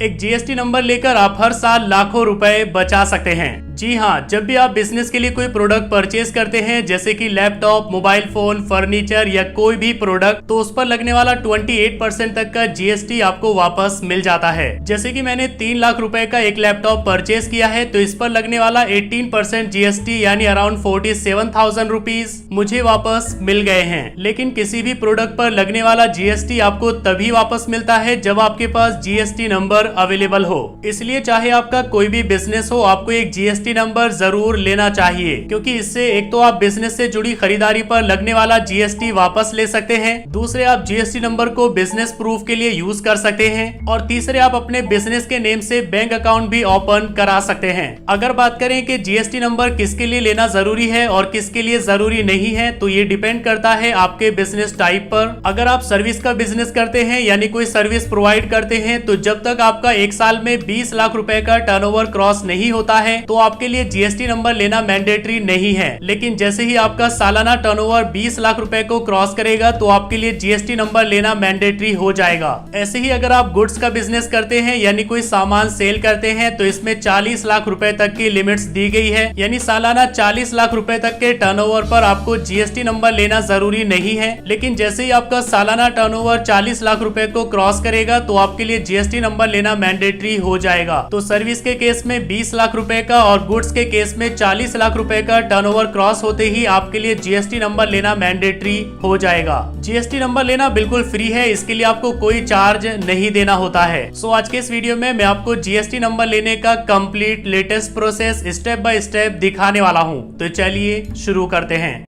एक GST number लेकर आप हर साल लाखों रुपए बचा सकते हैं। जी हाँ, जब भी आप बिजनेस के लिए कोई प्रोडक्ट परचेज करते हैं, जैसे कि लैपटॉप, मोबाइल फोन, फर्नीचर या कोई भी प्रोडक्ट, तो उस पर लगने वाला 28% तक का जीएसटी आपको वापस मिल जाता है। जैसे कि मैंने 3 लाख रुपए का एक लैपटॉप परचेज किया है, तो इस पर लगने वाला 18% जीएसटी यानी अराउंड 47,000 रुपीज मुझे वापस मिल गए हैं। लेकिन किसी भी प्रोडक्ट पर लगने वाला जीएसटी आपको तभी वापस मिलता है जब आपके पास जीएसटी नंबर अवेलेबल हो। इसलिए चाहे आपका कोई भी बिजनेस हो, आपको एक जीएसटी नंबर जरूर लेना चाहिए, क्योंकि इससे एक तो आप बिजनेस से जुड़ी खरीदारी पर लगने वाला जीएसटी वापस ले सकते हैं, दूसरे आप जीएसटी नंबर को बिजनेस प्रूफ के लिए यूज कर सकते हैं, और तीसरे आप अपने बिजनेस के नेम से बैंक अकाउंट भी ओपन करा सकते हैं। अगर बात करें कि जीएसटी नंबर किसके लिए लेना जरूरी है और किसके लिए जरूरी नहीं है, तो ये डिपेंड करता है आपके बिजनेस टाइप पर। अगर आप सर्विस का बिजनेस करते हैं यानी कोई सर्विस प्रोवाइड करते हैं, तो जब तक आपका एक साल में 20 लाख रुपए का टर्नओवर क्रॉस नहीं होता है, तो आपके लिए जीएसटी नंबर लेना मैंडेटरी नहीं है। लेकिन जैसे ही आपका सालाना टर्नओवर 20 लाख रुपए को क्रॉस करेगा, तो आपके लिए जीएसटी नंबर लेना मैंडेटरी हो जाएगा। ऐसे ही अगर आप गुड्स का बिजनेस करते हैं यानी कोई सामान सेल करते हैं, तो इसमें 40 लाख रुपए तक की लिमिट्स दी गई है, यानी सालाना 40 लाख रुपए तक के टर्नओवर पर आपको जीएसटी नंबर लेना जरूरी नहीं है। लेकिन जैसे ही आपका सालाना टर्नओवर 40 लाख रुपए को क्रॉस करेगा, तो आपके लिए जीएसटी नंबर लेना मैंडेटरी हो जाएगा। तो सर्विस के केस में 20 लाख रुपए का और गुड्स के केस में 40 लाख रुपए का टर्नओवर क्रॉस होते ही आपके लिए जीएसटी नंबर लेना मैंडेटरी हो जाएगा। जीएसटी नंबर लेना बिल्कुल फ्री है, इसके लिए आपको कोई चार्ज नहीं देना होता है। सो आज के इस वीडियो में मैं आपको जीएसटी नंबर लेने का complete latest process step by step दिखाने वाला हूँ। तो चलिए शुरू करते हैं।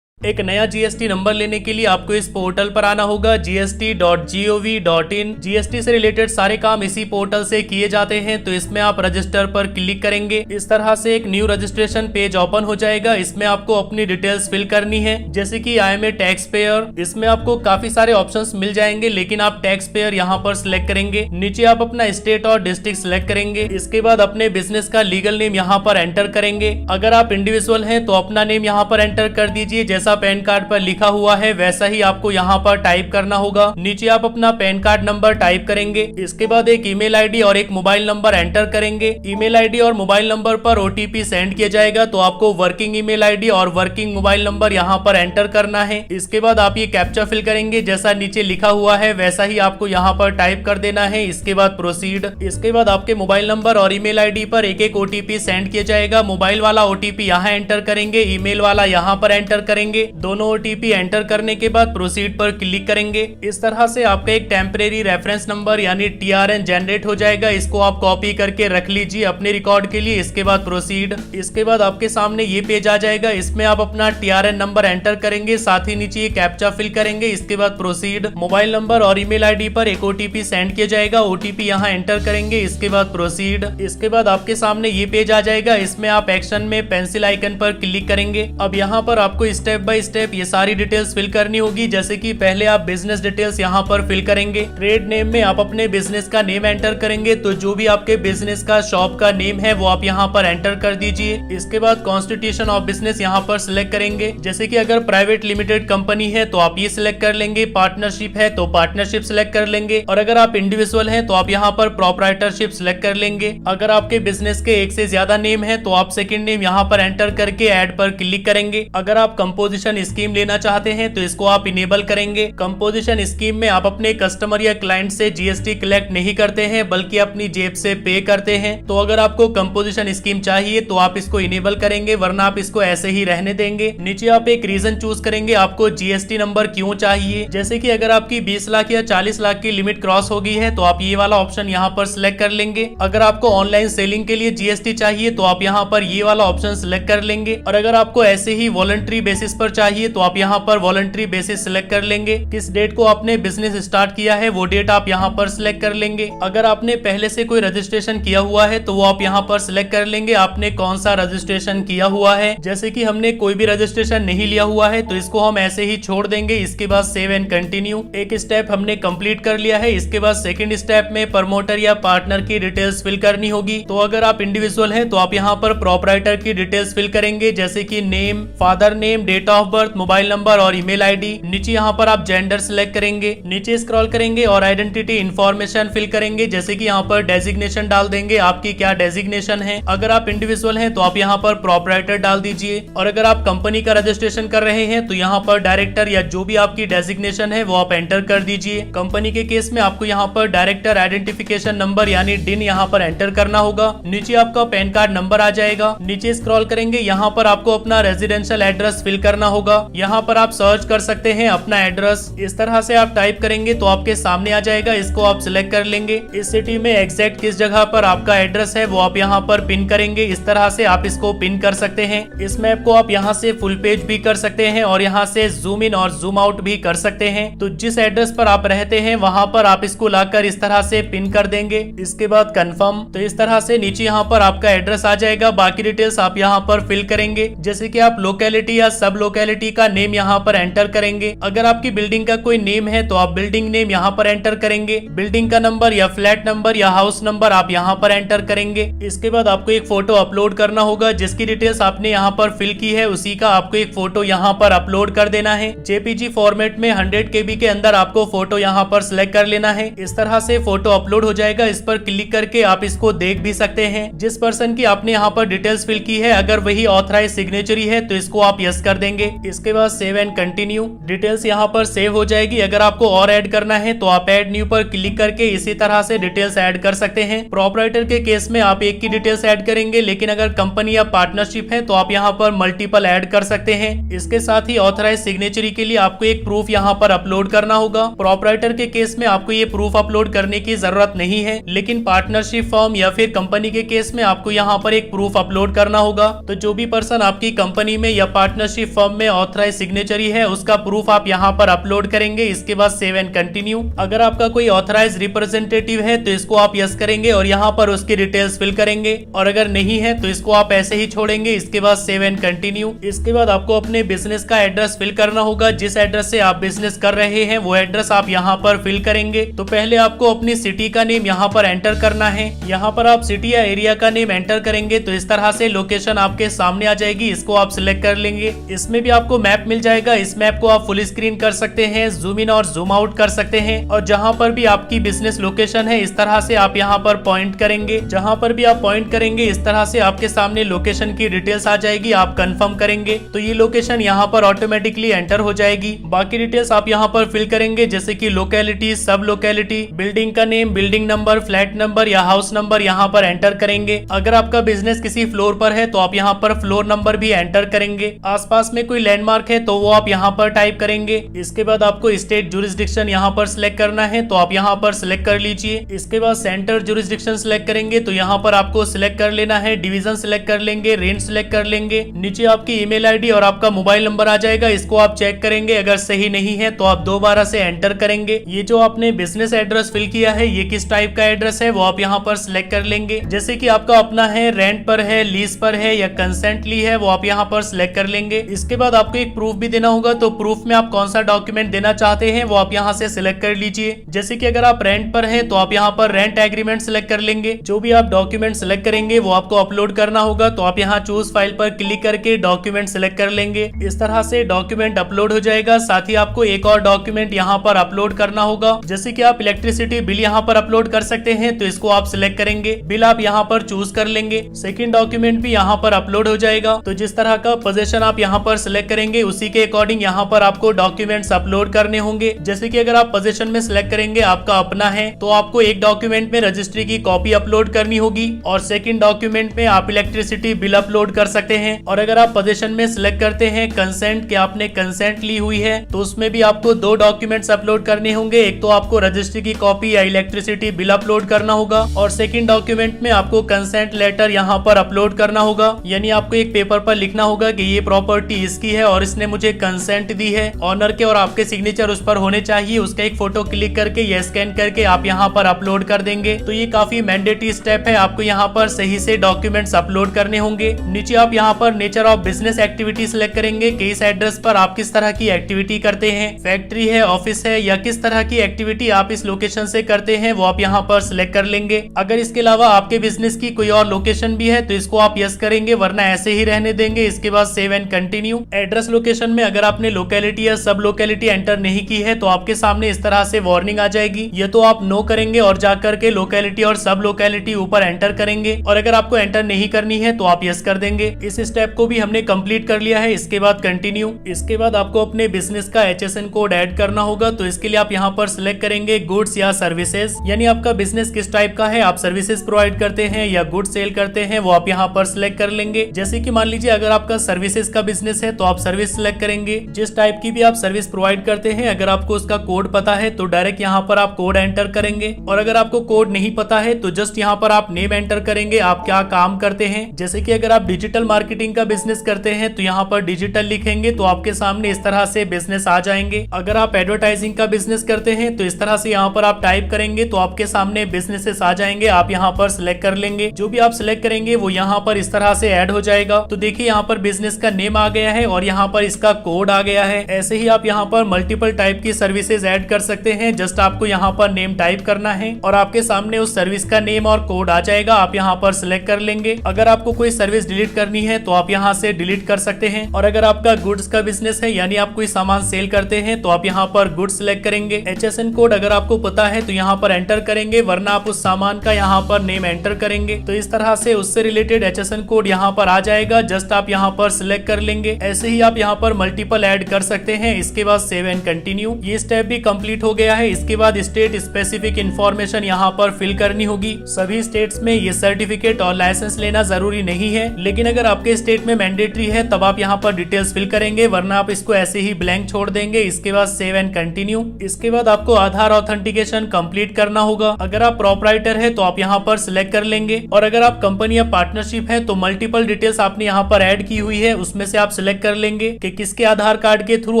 एक नया जीएसटी नंबर लेने के लिए आपको इस पोर्टल पर आना होगा, gst.gov.in। जीएसटी से रिलेटेड सारे काम इसी पोर्टल से किए जाते हैं, तो इसमें आप रजिस्टर पर क्लिक करेंगे। इस तरह से एक न्यू रजिस्ट्रेशन पेज ओपन हो जाएगा। इसमें आपको अपनी डिटेल्स फिल करनी है, जैसे कि I am a taxpayer. इसमें आपको काफी सारे ऑप्शंस मिल जाएंगे, लेकिन आप टैक्स पेयर यहाँ पर सिलेक्ट करेंगे। नीचे आप अपना स्टेट और डिस्ट्रिक्ट सिलेक्ट करेंगे। इसके बाद अपने बिजनेस का लीगल नेम यहाँ पर एंटर करेंगे। अगर आप इंडिविजुअल हैं तो अपना नेम यहाँ पर एंटर कर दीजिए, जैसा पैन कार्ड पर लिखा हुआ है वैसा ही आपको यहाँ पर टाइप करना होगा। नीचे आप अपना पैन कार्ड नंबर टाइप करेंगे। इसके बाद एक ईमेल आईडी और एक मोबाइल नंबर एंटर करेंगे। ईमेल आईडी और मोबाइल नंबर पर ओटीपी सेंड किया जाएगा, तो आपको वर्किंग ईमेल आईडी और वर्किंग मोबाइल नंबर यहाँ पर एंटर करना है। इसके बाद आप ये कैप्चा फिल करेंगे, जैसा नीचे लिखा हुआ है वैसा ही आपको यहाँ पर टाइप कर देना है। इसके बाद प्रोसीड। इसके बाद आपके मोबाइल नंबर और ईमेल आईडी पर एक एक ओटीपी सेंड किया जाएगा। मोबाइल वाला ओटीपी यहाँ एंटर करेंगे, ईमेल वाला यहाँ पर एंटर करेंगे। दोनों ओटीपी एंटर करने के बाद प्रोसीड पर क्लिक करेंगे। इस तरह से आपका एक टेम्परेरी रेफरेंस नंबर यानी टीआरएन जनरेट हो जाएगा। इसको आप कॉपी करके रख लीजिए अपने रिकॉर्ड के लिए। इसके बाद प्रोसीड। इसके बाद आपके सामने ये पेज आ जाएगा। इसमें आप अपना टीआरएन नंबर एंटर करेंगे, साथ ही नीचे ये कैप्चा फिल करेंगे। इसके बाद प्रोसीड। मोबाइल नंबर और ईमेल आईडी पर एक ओटीपी सेंड किया जाएगा, ओटीपी यहाँ एंटर करेंगे। इसके बाद प्रोसीड। इसके बाद आपके सामने ये पेज आ जाएगा। इसमें आप एक्शन में पेंसिल आइकन पर क्लिक करेंगे। अब यहाँ पर आपको स्टेप बाय स्टेप ये सारी डिटेल्स फिल करनी होगी, जैसे कि पहले आप बिजनेस डिटेल्स यहाँ पर फिल करेंगे। ट्रेड नेम में आप अपने बिजनेस का नेम एंटर करेंगे, तो जो भी आपके बिजनेस का शॉप का नेम है वो आप यहाँ पर एंटर कर दीजिए। इसके बाद कॉन्स्टिट्यूशन ऑफ बिजनेस यहाँ पर सिलेक्ट करेंगे, जैसे कि अगर प्राइवेट लिमिटेड कंपनी है तो आप ये सिलेक्ट कर लेंगे, पार्टनरशिप है तो पार्टनरशिप सिलेक्ट कर लेंगे, और अगर आप इंडिविजुअल हैं तो आप यहाँ पर प्रोप्राइटरशिप सिलेक्ट कर लेंगे। अगर आपके बिजनेस के एक से ज्यादा नेम है तो आप सेकंड नेम यहाँ पर एंटर करके ऐड पर क्लिक करेंगे। अगर आप कंपोजिशन स्कीम लेना चाहते हैं तो इसको आप इनेबल करेंगे। कंपोजिशन स्कीम में आप अपने कस्टमर या क्लाइंट से जीएसटी कलेक्ट नहीं करते हैं, बल्कि अपनी जेब से पे करते हैं। तो अगर आपको कंपोजिशन स्कीम चाहिए तो आप इसको इनेबल करेंगे, वरना आप इसको ऐसे ही रहने देंगे। नीचे आप एक रीजन चूज करेंगे आपको जीएसटी नंबर क्यों चाहिए, जैसे कि अगर आपकी 20 लाख या 40 लाख की लिमिट क्रॉस हो गई है तो आप ये वाला ऑप्शन यहाँ पर सिलेक्ट कर लेंगे। अगर आपको ऑनलाइन सेलिंग के लिए जीएसटी चाहिए तो आप यहाँ पर ये वाला ऑप्शन सिलेक्ट कर लेंगे, और अगर आपको ऐसे ही वॉलंटरी बेसिस पर चाहिए तो आप यहाँ पर वॉलंटरी बेसिस सिलेक्ट कर लेंगे। किस डेट को आपने बिजनेस स्टार्ट किया है वो डेट आप यहाँ पर सिलेक्ट कर लेंगे। अगर आपने पहले से कोई रजिस्ट्रेशन किया हुआ है तो वो आप यहाँ पर सिलेक्ट कर लेंगे आपने कौन सा रजिस्ट्रेशन किया हुआ है। जैसे कि हमने कोई भी रजिस्ट्रेशन नहीं लिया हुआ है तो इसको हम ऐसे ही छोड़ देंगे। इसके बाद सेव एंड कंटिन्यू। एक स्टेप हमने कंप्लीट कर लिया है। इसके बाद सेकंड स्टेप में प्रमोटर या पार्टनर की डिटेल्स फिल करनी होगी। तो अगर आप इंडिविजुअल हैं तो आप यहाँ पर प्रोप्राइटर की डिटेल्स फिल करेंगे, जैसे कि name, father name, date of birth, mobile number और ईमेल आईडी। नीचे यहाँ पर आप जेंडर सिलेक्ट करेंगे, नीचे स्क्रॉल करेंगे और आइडेंटिटी इन्फॉर्मेशन फिल करेंगे, जैसे कि यहाँ पर डेजिग्नेशन डाल देंगे, आपकी क्या डेजिग्नेशन है। अगर आप इंडिविजुअल हैं तो आप यहाँ पर प्रोप्राइटर डाल दीजिए, और अगर आप कंपनी का रजिस्ट्रेशन कर रहे हैं तो यहाँ पर डायरेक्टर या जो भी आपकी डेजिग्नेशन है वो आप एंटर कर दीजिए। कंपनी के केस में आपको यहाँ पर डायरेक्टर आइडेंटिफिकेशन नंबर यानी डिन यहाँ पर एंटर करना होगा। नीचे आपका पैन कार्ड नंबर आ जाएगा। नीचे स्क्रॉल करेंगे, यहाँ पर आपको अपना रेजिडेंशियल एड्रेस फिल करना होगा। यहाँ पर आप सर्च कर सकते हैं अपना एड्रेस। इस तरह से आप टाइप करेंगे तो आपके सामने आ जाएगा, इसको आप सिलेक्ट कर लेंगे। इस सिटी में एग्जैक्ट किस जगह पर आपका एड्रेस है वो आप यहाँ पर पिन करेंगे। इस तरह से आप इसको पिन कर सकते हैं। इस मैप को आप यहाँ से फुल पेज भी कर सकते हैं और यहाँ से जूम इन और जूम आउट भी कर सकते हैं। तो जिस एड्रेस पर आप रहते हैं वहां पर आप इसको लाकर इस तरह से पिन कर देंगे। इसके बाद कंफर्म। तो इस तरह से नीचे यहाँ पर आपका एड्रेस आ जाएगा। बाकी डिटेल्स आप यहाँ पर फिल करेंगे, जैसे कि आप लोकेलिटी या सब लोकेलिटी का नेम यहाँ पर एंटर करेंगे। अगर आपकी बिल्डिंग का कोई नेम है तो आप बिल्डिंग नेम यहाँ पर एंटर करेंगे। बिल्डिंग का नंबर या फ्लैट नंबर या हाउस नंबर आप यहाँ पर एंटर करेंगे। इसके बाद आपको एक फोटो अपलोड करना होगा, जिसकी डिटेल्स आपने यहाँ पर फिल की है उसी का आपको एक फोटो यहाँ पर अपलोड कर देना है। जेपीजी फॉर्मेट में 100 KB के अंदर आपको फोटो यहाँ पर सिलेक्ट कर लेना है। इस तरह से फोटो अपलोड हो जाएगा। इस पर क्लिक करके आप इसको देख भी सकते हैं। जिस पर्सन की आपने यहाँ पर डिटेल्स फिल की है अगर वही ऑथराइज सिग्नेचरी है तो इसको आप यस कर देंगे। इसके बाद सेव एंड कंटिन्यू। डिटेल्स यहाँ पर सेव हो जाएगी। अगर आपको और ऐड करना है तो आप ऐड न्यू पर क्लिक करके इसी तरह से डिटेल्स ऐड कर सकते हैं। प्रोप्राइटर के केस में आप एक की डिटेल्स ऐड करेंगे, लेकिन अगर कंपनी या पार्टनरशिप है तो आप यहाँ पर मल्टीपल ऐड कर सकते हैं। इसके साथ ही ऑथराइज सिग्नेचरी के लिए आपको एक प्रूफ यहाँ पर अपलोड करना होगा। प्रोप्राइटर के केस में आपको ये प्रूफ अपलोड करने की जरूरत नहीं है, लेकिन पार्टनरशिप फर्म या फिर कंपनी के केस में आपको यहाँ पर एक प्रूफ अपलोड करना होगा। तो जो भी पर्सन आपकी कंपनी में या पार्टनरशिप फर्म में ऑथराइज सिग्नेचरी है उसका प्रूफ आप यहाँ पर अपलोड करेंगे। इसके बाद सेव एंड कंटिन्यू। अगर आपका कोई ऑथराइज रिप्रेजेंटेटिव है तो इसको आप यस करेंगे और यहाँ पर उसकी डिटेल्स फिल करेंगे, और अगर नहीं है तो इसको आप ऐसे ही छोड़ेंगे। इसके बाद सेव एंड कंटिन्यू। इसके बाद आपको अपने बिजनेस का एड्रेस फिल करना होगा। जिस एड्रेस से आप बिजनेस कर रहे हैं वो एड्रेस आप यहाँ पर फिल करेंगे। तो पहले आपको अपनी सिटी का नेम यहाँ पर एंटर करना है। यहाँ पर आप सिटी या एरिया का नेम एंटर करेंगे तो इस तरह से लोकेशन आपके सामने आ जाएगी। इसको आप सिलेक्ट कर लेंगे। इसमें भी आपको मैप मिल जाएगा। इस मैप को आप फुल स्क्रीन कर सकते हैं, जूम इन और जूम आउट कर सकते हैं, और जहाँ पर भी आपकी बिजनेस लोकेशन है इस तरह से आप यहाँ पर पॉइंट करेंगे। जहाँ पर भी आप पॉइंट करेंगे इस तरह से आपके सामने लोकेशन की डिटेल्स आ जाएगी। आप कंफर्म करेंगे तो ये लोकेशन यहाँ पर ऑटोमेटिकली एंटर हो जाएगी। बाकी डिटेल्स आप यहाँ पर फिल करेंगे, जैसे कि लोकेलिटी, सब लोकेलिटी, बिल्डिंग का name, building number, flat number या हाउस नंबर यहाँ पर एंटर करेंगे। अगर आपका बिजनेस किसी फ्लोर पर है तो आप यहाँ पर फ्लोर नंबर भी एंटर करेंगे। आसपास में कोई लैंडमार्क है तो वो आप यहाँ पर टाइप करेंगे। इसके बाद आपको स्टेट जुरिस्डिक्शन यहाँ पर सिलेक्ट करना है तो आप यहाँ पर सिलेक्ट कर लीजिए। इसके बाद सेंटर जुरिस्डिक्शन सिलेक्ट करेंगे तो यहाँ पर आपको सिलेक्ट कर लेना है। डिवीजन सिलेक्ट कर लेंगे, रेंज सिलेक्ट कर लेंगे। नीचे आपकी ईमेल आईडी और आपका मोबाइल नंबर आ जाएगा। इसको आप चेक करेंगे, अगर सही नहीं है तो आप दोबारा से एंटर करेंगे। ये जो आपने बिजनेस एड्रेस फिल किया है ये किस टाइप का एड्रेस है वो आप यहाँ पर सिलेक्ट कर लेंगे, जैसे कि आपका अपना है, रेंट पर है, लीज पर है या कंसेंटली है वो आप यहाँ पर सिलेक्ट कर लेंगे। इसके बाद आपको एक प्रूफ भी देना होगा, तो प्रूफ में आप कौन सा डॉक्यूमेंट देना चाहते हैं वो आप यहाँ से सिलेक्ट कर लीजिए। जैसे कि अगर आप रेंट पर हैं तो आप यहाँ पर रेंट एग्रीमेंट सिलेक्ट कर लेंगे। जो भी आप डॉक्यूमेंट सिलेक्ट करेंगे वो आपको अपलोड करना होगा, तो आप यहाँ चूज फाइल पर क्लिक करके डॉक्यूमेंट सिलेक्ट कर लेंगे। इस तरह से डॉक्यूमेंट अपलोड हो जाएगा। साथ ही आपको एक और डॉक्यूमेंट यहाँ पर अपलोड करना होगा, जैसे कि आप इलेक्ट्रिसिटी बिल यहाँ पर अपलोड कर सकते हैं, तो इसको आप सिलेक्ट करेंगे। बिल आप यहाँ पर चूज कर लेंगे। सेकंड डॉक्यूमेंट भी यहाँ पर अपलोड हो जाएगा। तो जिस तरह का पोजीशन आप यहाँ पर सिलेक्ट करेंगे उसी के अकॉर्डिंग यहाँ पर आपको डॉक्यूमेंट्स अपलोड करने होंगे। जैसे कि अगर आप पोजीशन में सिलेक्ट करेंगे आपका अपना है तो आपको एक डॉक्यूमेंट में रजिस्ट्री की कॉपी अपलोड करनी होगी, और सेकंड डॉक्यूमेंट में आप इलेक्ट्रिसिटी बिल अपलोड कर सकते हैं। और अगर आप पोजीशन में सिलेक्ट करते हैं कंसेंट कि आपने कंसेंट ली हुई है तो उसमें भी आपको दो डॉक्यूमेंट्स अपलोड करने होंगे। एक तो आपको रजिस्ट्री की कॉपी या इलेक्ट्रिसिटी बिल अपलोड करना होगा, और सेकंड डॉक्यूमेंट में आपको कंसेंट लेटर यहाँ पर अपलोड करना होगा। यानी आपको एक पेपर पर लिखना होगा कि ये प्रॉपर्टी इसकी है और इसने मुझे कंसेंट दी है। ऑनर के और आपके सिग्नेचर उस पर होने चाहिए। उसका एक फोटो क्लिक करके या स्कैन करके आप यहाँ पर अपलोड कर देंगे। तो ये काफी मैंडेटरी स्टेप है, आपको यहाँ पर सही से डॉक्यूमेंट्स अपलोड करने होंगे। नीचे आप यहाँ पर nature of business activity select करेंगे कि इस एड्रेस पर आप किस तरह की एक्टिविटी करते हैं, फैक्ट्री है, ऑफिस है या किस तरह की एक्टिविटी आप इस लोकेशन से करते हैं वो आप यहाँ पर सिलेक्ट कर लेंगे। अगर इसके अलावा आपके बिजनेस की कोई और लोकेशन भी है तो इसको आप यस करेंगे, वरना ऐसे ही रहने देंगे। इसके बाद save and continue. Address location में अगर आपने लोकेलिटी या सब लोकेलिटी एंटर नहीं की है तो आपके सामने इस तरह से वार्निंग आ जाएगी। ये तो आप नो करेंगे और जाकर के लोकेलिटी और सब लोकेलिटी ऊपर एंटर करेंगे, और अगर आपको एंटर नहीं करनी है तो आप यस कर देंगे। इस स्टेप को भी हमने कंप्लीट कर लिया है। इसके बाद कंटिन्यू। इसके बाद आपको अपने बिजनेस का HSN कोड ऐड करना होगा। तो इसके लिए आप यहाँ पर सिलेक्ट करेंगे गुड्स या सर्विसेज, यानी आपका बिजनेस किस टाइप का है, आप सर्विसेज प्रोवाइड करते हैं या गुड्स सेल करते हैं, वो आप यहाँ पर सिलेक्ट कर लेंगे। जैसे कि मान लीजिए अगर आपका सर्विसेज का बिजनेस है तो आप सर्विस सिलेक्ट करेंगे। जिस टाइप की भी आप सर्विस प्रोवाइड करते हैं, अगर आपको उसका कोड पता है तो डायरेक्ट यहाँ पर आप कोड एंटर करेंगे, और अगर आपको कोड नहीं पता है तो जस्ट यहाँ पर आप नेम एंटर करेंगे, आप क्या काम करते हैं। जैसे कि अगर आप डिजिटल मार्केटिंग का बिजनेस करते हैं तो यहाँ पर डिजिटल लिखेंगे तो आपके सामने इस तरह से बिजनेस आ जाएंगे। अगर आप एडवर्टाइजिंग का बिजनेस करते हैं तो इस तरह से यहाँ पर आप टाइप करेंगे तो आपके सामने बिजनेसेस आ जाएंगे। आप यहाँ पर सिलेक्ट कर लेंगे, जो भी आप सिलेक्ट करेंगे वो यहाँ पर इस तरह से ऐड हो जाएगा। तो देखिए यहाँ पर बिजनेस का नेम आ गया है और यहाँ पर इसका कोड आ गया है। ऐसे ही आप यहाँ पर मल्टीपल टाइप की सर्विसेज ऐड कर सकते हैं। जस्ट आपको यहाँ पर नेम टाइप करना है और आपके सामने उस सर्विस का नेम और कोड आ जाएगा। आप यहाँ पर सिलेक्ट कर लेंगे। अगर आपको कोई सर्विस डिलीट करनी है तो आप यहाँ से डिलीट कर सकते हैं, और अगर आपका गुड्स का बिजनेस है यानी आप कोई सामान सेल करते हैं तो आप यहाँ पर गुड्स सिलेक्ट करेंगे। HSN कोड अगर आपको पता है तो यहाँ पर एंटर करेंगे, वरना आप उस सामान का यहाँ पर नेम एंटर करेंगे। तो इस तरह से उससे रिलेटेड HSN कोड यहाँ पर आ जाएगा। जस्ट आप यहाँ पर सिलेक्ट कर लेंगे। ऐसे ही आप यहाँ पर मल्टीपल ऐड कर सकते हैं। इसके बाद सेव एंड कंटिन्यू। ये स्टेप भी कंप्लीट हो गया है। इसके बाद स्टेट स्पेसिफिक इंफॉर्मेशन यहाँ पर फिल करनी होगी। सभी स्टेट्स में ये सर्टिफिकेट और लाइसेंस लेना जरूरी नहीं है, लेकिन अगर आपके स्टेट में मैंडेटरी है तब आप यहाँ पर डिटेल्स फिल करेंगे, वरना आप इसको ऐसे ही ब्लैंक छोड़ देंगे। इसके बाद सेव एंड कंटिन्यू। इसके बाद आपको आधार ऑथेंटिकेशन कंप्लीट करना होगा। अगर आप प्रोपराइटर है तो आप यहाँ पर सिलेक्ट कर लेंगे, और अगर आप कंपनी या पार्टनरशिप है तो मल्टीपल डिटेल्स आपने यहाँ पर ऐड की हुई है, उसमें से आप सिलेक्ट कर लेंगे कि किसके आधार कार्ड के थ्रू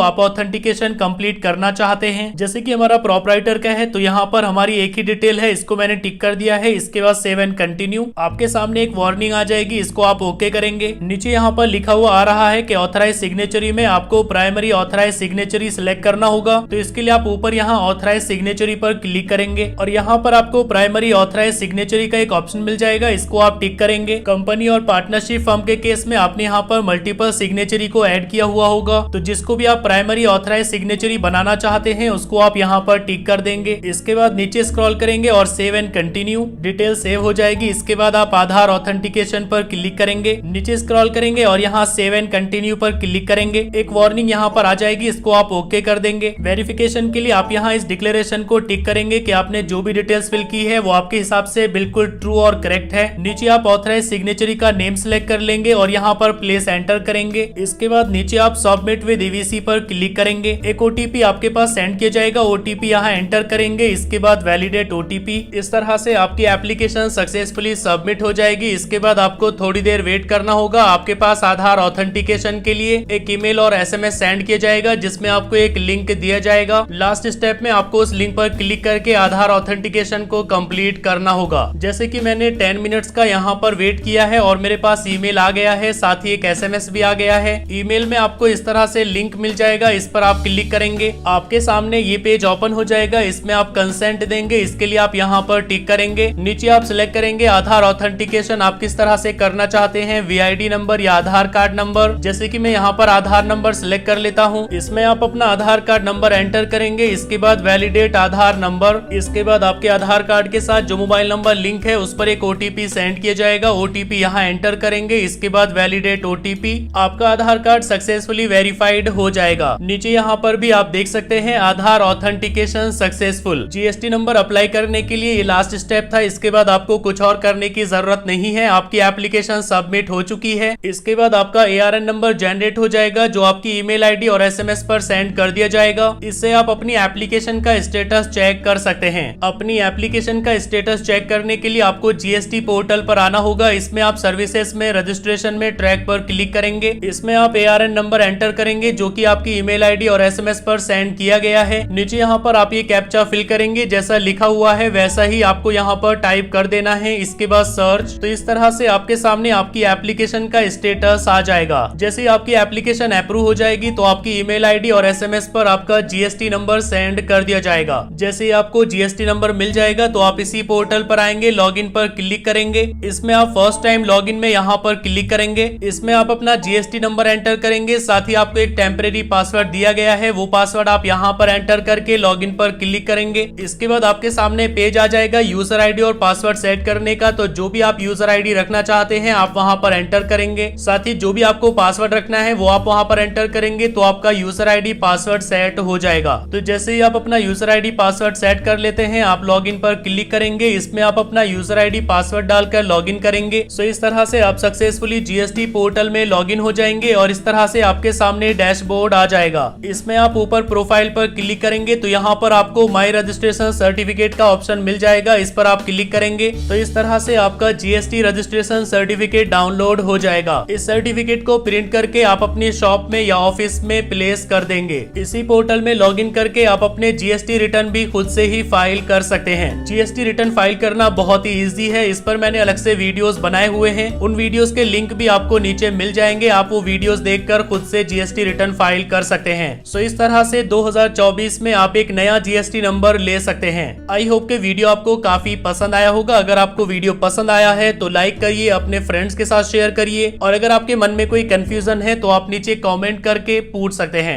आप ऑथेंटिकेशन कंप्लीट करना चाहते हैं। जैसे कि हमारा प्रोपराइटर का है तो यहाँ पर हमारी एक ही डिटेल है, इसको मैंने टिक कर दिया है। इसके बाद सेव एंड कंटिन्यू। आपके सामने एक वार्निंग आ जाएगी, इसको आप ओके करेंगे। नीचे यहाँ पर लिखा हुआ आ रहा है कि ऑथराइज सिग्नेचरी में आपको प्राइमरी ऑथराइज सिग्नेचरी सिलेक्ट करना होगा। तो इसके लिए आप ऊपर यहाँ ऑथराइज सिग्नेचरी पर क्लिक करेंगे और यहाँ पर आपको प्राइमरी ऑथराइज सिग्नेचरी का एक ऑप्शन मिल जाएगा, इसको आप टिक करेंगे। कंपनी और पार्टनरशिप फर्म के केस में आपने यहाँ पर मल्टीपल सिग्नेचरी को ऐड किया हुआ होगा, तो जिसको भी आप प्राइमरी ऑथराइज सिग्नेचरी बनाना चाहते हैं उसको आप यहाँ पर टिक कर देंगे। इसके बाद नीचे स्क्रॉल करेंगे और save and continue. Detail save हो जाएगी। इसके बाद आप आधार ऑथेंटिकेशन पर क्लिक करेंगे, नीचे स्क्रॉल करेंगे और यहाँ सेव एंड कंटिन्यू पर क्लिक करेंगे। एक वार्निंग यहाँ पर आ जाएगी, इसको आप ओके कर देंगे। वेरिफिकेशन के लिए आप यहाँ इस डिक्लेरेशन को टिक करेंगे कि आपने जो भी डिटेल्स फिल की है वो आपके हिसाब से बिल्कुल ट्रू और करेक्ट है। नीचे आप ऑथराइज सिग्नेचरी का नेम सिलेक्ट कर लेंगे और यहाँ पर प्लेस एंटर करेंगे। इसके बाद नीचे आप सबमिट विद EVC पर क्लिक करेंगे। एक OTP आपके पास सेंड किया जाएगा, OTP यहाँ एंटर करेंगे। इसके बाद वैलिडेट OTP। इस तरह से आपकी एप्लीकेशन सक्सेसफुली सबमिट हो जाएगी। इसके बाद आपको थोड़ी देर वेट करना होगा। आपके पास आधार ऑथेंटिकेशन के लिए एक ईमेल और SMS सेंड किया जाएगा, जिसमें आपको एक लिंक दिया जाएगा। लास्ट स्टेप में आपको उस लिंक पर क्लिक करके आधार ऑथेंटिकेशन को कंप्लीट करना होगा। जैसे कि मैंने 10 मिनट्स का यहाँ पर वेट किया है और मेरे पास ईमेल आ गया है, साथ ही एक SMS भी आ गया है। ईमेल में आपको इस तरह से लिंक मिल जाएगा, इस पर आप क्लिक करेंगे, आपके सामने ये पेज ओपन हो जाएगा। इसमें आप कंसेंट देंगे, इसके लिए आप यहाँ पर टिक करेंगे। नीचे आप सिलेक्ट करेंगे आधार ऑथेंटिकेशन आप किस तरह से करना चाहते हैं, VID नंबर या आधार कार्ड नंबर। जैसे कि मैं यहाँ पर आधार नंबर सिलेक्ट कर लेता हूँ। इसमें आप अपना आधार कार्ड नंबर एंटर करेंगे। इसके बाद वैलिडेट आधार नंबर। इसके बाद आपके आधार कार्ड के साथ जो मोबाइल नंबर लिंक है उस पर एक OTP सेंड किया जाएगा, OTP यहाँ एंटर करेंगे। इसके बाद वैलिडेट OTP। आपका आधार कार्ड सक्सेसफुली वेरीफाइड हो जाएगा। नीचे यहाँ पर भी आप देख सकते हैं Aadhaar authentication successful. GST number apply करने के लिए ये लास्ट स्टेप था। इसके बाद आपको कुछ और करने की जरूरत नहीं है, आपकी एप्लीकेशन सबमिट हो चुकी है। इसके बाद आपका ARN नंबर जनरेट हो जाएगा, जो आपकी ईमेल ID और SMS पर सेंड कर दिया जाएगा। इससे आप अपनी एप्लीकेशन का स्टेटस चेक कर सकते हैं। अपनी एप्लीकेशन का स्टेटस चेक करने के लिए आपको GST पोर्टल पर आना होगा। इसमें आप सर्विसेज में रजिस्ट्रेशन में ट्रैक पर क्लिक करेंगे। इसमें आप ARN नंबर एंटर करेंगे, जो कि आपकी ईमेल ID और SMS पर सेंड किया गया है। नीचे यहाँ पर आप ये कैप्चा फिल करेंगे, जैसा लिखा हुआ है वैसा ही आपको यहाँ पर टाइप कर देना है। इसके बाद सर्च। तो इस तरह से आपके सामने आपकी एप्लीकेशन का स्टेटस आ जाएगा। जैसे आपकी एप्लीकेशन अप्रूव हो जाएगी तो आपकी ईमेल ID और SMS पर आपका GST नंबर सेंड कर दिया जाएगा। जैसे ही आपको GST नंबर मिल जाएगा तो आप इसी पोर्टल पर आएंगे, लॉगिन पर क्लिक करेंगे। इसमें आप फर्स्ट टाइम लॉगिन में यहाँ पर क्लिक करेंगे। इसमें आप अपना GST नंबर एंटर करेंगे। साथ ही आपको एक टेम्परेरी पासवर्ड दिया गया है, वो पासवर्ड आप यहाँ पर एंटर करके लॉगिन पर क्लिक करेंगे। इसके बाद आपके सामने पेज आ जाएगा यूजर आईडी और पासवर्ड सेट करने का। तो जो भी आप यूजर आईडी रखना चाहते हैं आप वहां पर एंटर करेंगे। साथ ही जो भी आपको पासवर्ड रखना है वो आप वहां पर एंटर करेंगे, तो आपका यूजर आईडी पासवर्ड सेट हो जाएगा। तो जैसे ही आप अपना यूजर आईडी पासवर्ड सेट कर लेते हैं आप लॉगिन पर क्लिक करेंगे। इसमें आप अपना यूजर आईडी पासवर्ड डालकर लॉगिन करेंगे। सो इस तरह से आप सक्सेसफुली जीएसटी पोर्टल में लॉगिन हो जाएंगे और इस तरह से आपके सामने डैशबोर्ड आ जाएगा। इसमें आप ऊपर प्रोफाइल पर क्लिक करेंगे तो यहाँ पर आपको माई रजिस्ट्रेशन सर्टिफिकेट का ऑप्शन मिल जाएगा, इस पर आप क्लिक करेंगे तो इस तरह से आपका जीएसटी रजिस्ट्रेशन सर्टिफिकेट डाउनलोड हो जाएगा। इस सर्टिफिकेट को प्रिंट करके आप अपनी शॉप में या ऑफिस में प्लेस कर देंगे। इसी पोर्टल में लॉगिन करके आप अपने जीएसटी रिटर्न भी खुद से ही फाइल कर सकते हैं। जीएसटी रिटर्न फाइल करना बहुत ही इजी है, इस पर मैंने अलग से वीडियोस बनाए हुए हैं, उन वीडियोस के लिंक भी आपको नीचे मिल जाएंगे। आप वो वीडियोस देखकर खुद से जीएसटी रिटर्न फाइल कर सकते हैं। सो इस तरह से 2024 में आप एक नया जीएसटी नंबर ले सकते हैं। आई होप के वीडियो आपको काफी पसंद आया होगा। अगर आपको वीडियो पसंद आया है तो लाइक करिए, अपने फ्रेंड्स के साथ शेयर करिए और अगर आपके मन में कोई कंफ्यूजन है तो आप नीचे कमेंट करके पूछ सकते हैं।